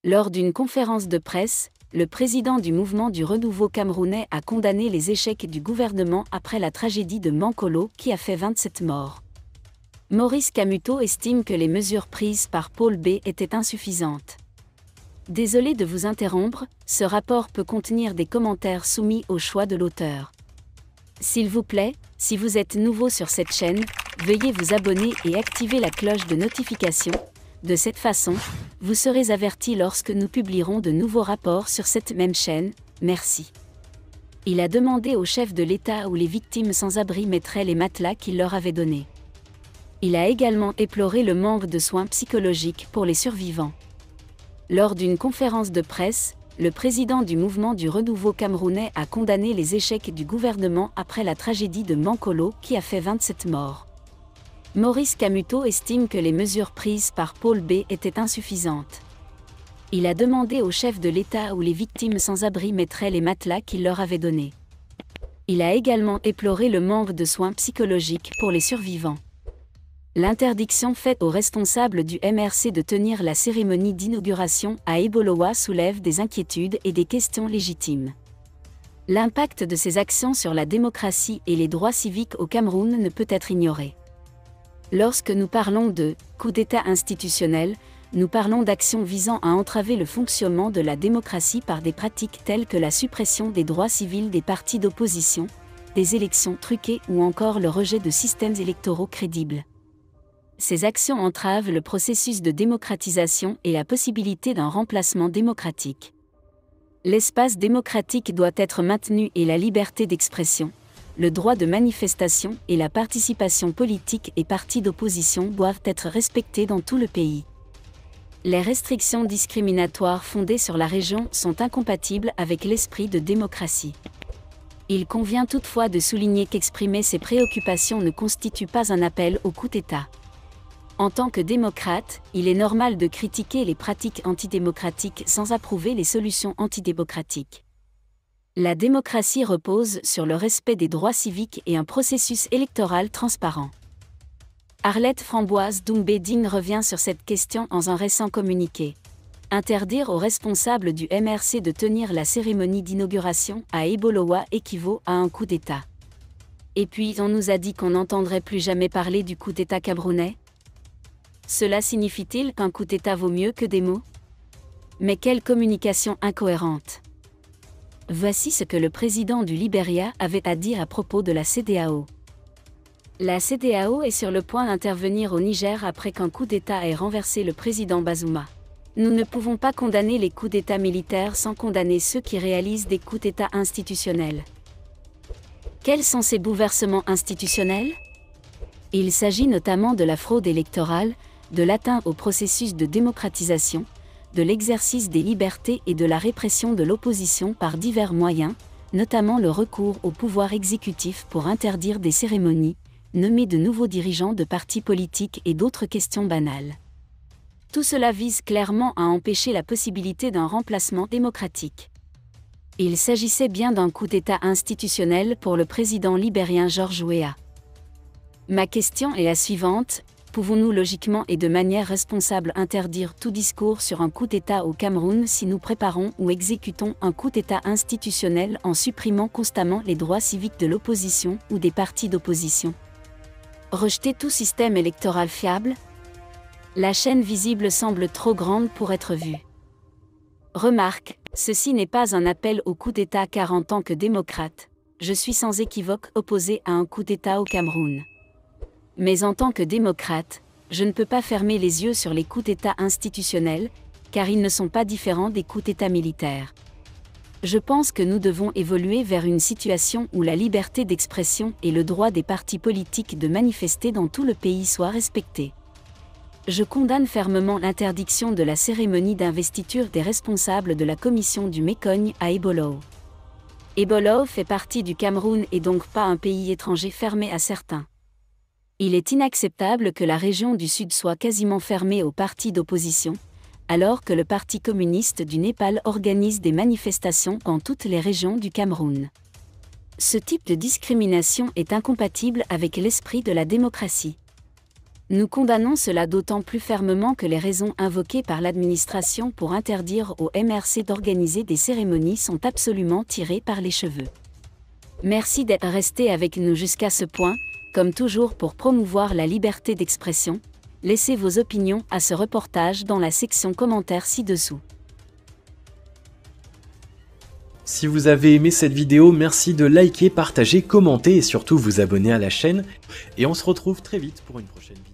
Lors d'une conférence de presse, le président du mouvement du renouveau camerounais a condamné les échecs du gouvernement après la tragédie de Mankolo qui a fait 27 morts. Maurice Kamuto estime que les mesures prises par Paul B étaient insuffisantes. Désolé de vous interrompre, ce rapport peut contenir des commentaires soumis au choix de l'auteur. S'il vous plaît, si vous êtes nouveau sur cette chaîne, veuillez vous abonner et activer la cloche de notification. De cette façon, vous serez averti lorsque nous publierons de nouveaux rapports sur cette même chaîne. Merci. Il a demandé au chef de l'État où les victimes sans abri mettraient les matelas qu'il leur avait donnés. Il a également éploré le manque de soins psychologiques pour les survivants. Lors d'une conférence de presse, le président du mouvement du renouveau camerounais a condamné les échecs du gouvernement après la tragédie de Mankolo qui a fait 27 morts. Maurice Kamuto estime que les mesures prises par Paul B étaient insuffisantes. Il a demandé au chef de l'État où les victimes sans abri mettraient les matelas qu'il leur avait donnés. Il a également éploré le manque de soins psychologiques pour les survivants. L'interdiction faite aux responsables du MRC de tenir la cérémonie d'inauguration à Ebolowa soulève des inquiétudes et des questions légitimes. L'impact de ces actions sur la démocratie et les droits civiques au Cameroun ne peut être ignoré. Lorsque nous parlons de « coup d'État institutionnel », nous parlons d'actions visant à entraver le fonctionnement de la démocratie par des pratiques telles que la suppression des droits civils des partis d'opposition, des élections truquées ou encore le rejet de systèmes électoraux crédibles. Ces actions entravent le processus de démocratisation et la possibilité d'un remplacement démocratique. L'espace démocratique doit être maintenu et la liberté d'expression, le droit de manifestation et la participation politique et partis d'opposition doivent être respectés dans tout le pays. Les restrictions discriminatoires fondées sur la région sont incompatibles avec l'esprit de démocratie. Il convient toutefois de souligner qu'exprimer ces préoccupations ne constitue pas un appel au coup d'État. En tant que démocrate, il est normal de critiquer les pratiques antidémocratiques sans approuver les solutions antidémocratiques. La démocratie repose sur le respect des droits civiques et un processus électoral transparent. Arlette Framboise Doumbé-Digne revient sur cette question dans un récent communiqué. Interdire aux responsables du MRC de tenir la cérémonie d'inauguration à Ebolowa équivaut à un coup d'État. Et puis on nous a dit qu'on n'entendrait plus jamais parler du coup d'État camerounais ? Cela signifie-t-il qu'un coup d'État vaut mieux que des mots ? Mais quelle communication incohérente ! Voici ce que le président du Libéria avait à dire à propos de la CEDEAO. La CEDEAO est sur le point d'intervenir au Niger après qu'un coup d'État ait renversé le président Bazouma. Nous ne pouvons pas condamner les coups d'État militaires sans condamner ceux qui réalisent des coups d'État institutionnels. Quels sont ces bouleversements institutionnels ? Il s'agit notamment de la fraude électorale, de l'atteinte au processus de démocratisation, de l'exercice des libertés et de la répression de l'opposition par divers moyens, notamment le recours au pouvoir exécutif pour interdire des cérémonies, nommer de nouveaux dirigeants de partis politiques et d'autres questions banales. Tout cela vise clairement à empêcher la possibilité d'un remplacement démocratique. Il s'agissait bien d'un coup d'État institutionnel pour le président libérien George Weah. Ma question est la suivante. Pouvons-nous logiquement et de manière responsable interdire tout discours sur un coup d'État au Cameroun si nous préparons ou exécutons un coup d'État institutionnel en supprimant constamment les droits civiques de l'opposition ou des partis d'opposition ? Rejeter tout système électoral fiable ? La chaîne visible semble trop grande pour être vue. Remarque, ceci n'est pas un appel au coup d'État car en tant que démocrate, je suis sans équivoque opposé à un coup d'État au Cameroun. Mais en tant que démocrate, je ne peux pas fermer les yeux sur les coups d'État institutionnels, car ils ne sont pas différents des coups d'État militaires. Je pense que nous devons évoluer vers une situation où la liberté d'expression et le droit des partis politiques de manifester dans tout le pays soient respectés. Je condamne fermement l'interdiction de la cérémonie d'investiture des responsables de la commission du Mécogne à Ebolowa. Ebolowa fait partie du Cameroun et donc pas un pays étranger fermé à certains. Il est inacceptable que la région du Sud soit quasiment fermée aux partis d'opposition, alors que le Parti communiste du Népal organise des manifestations dans toutes les régions du Cameroun. Ce type de discrimination est incompatible avec l'esprit de la démocratie. Nous condamnons cela d'autant plus fermement que les raisons invoquées par l'administration pour interdire au MRC d'organiser des cérémonies sont absolument tirées par les cheveux. Merci d'être resté avec nous jusqu'à ce point, comme toujours pour promouvoir la liberté d'expression. Laissez vos opinions à ce reportage dans la section commentaires ci-dessous. Si vous avez aimé cette vidéo, merci de liker, partager, commenter et surtout vous abonner à la chaîne. Et on se retrouve très vite pour une prochaine vidéo.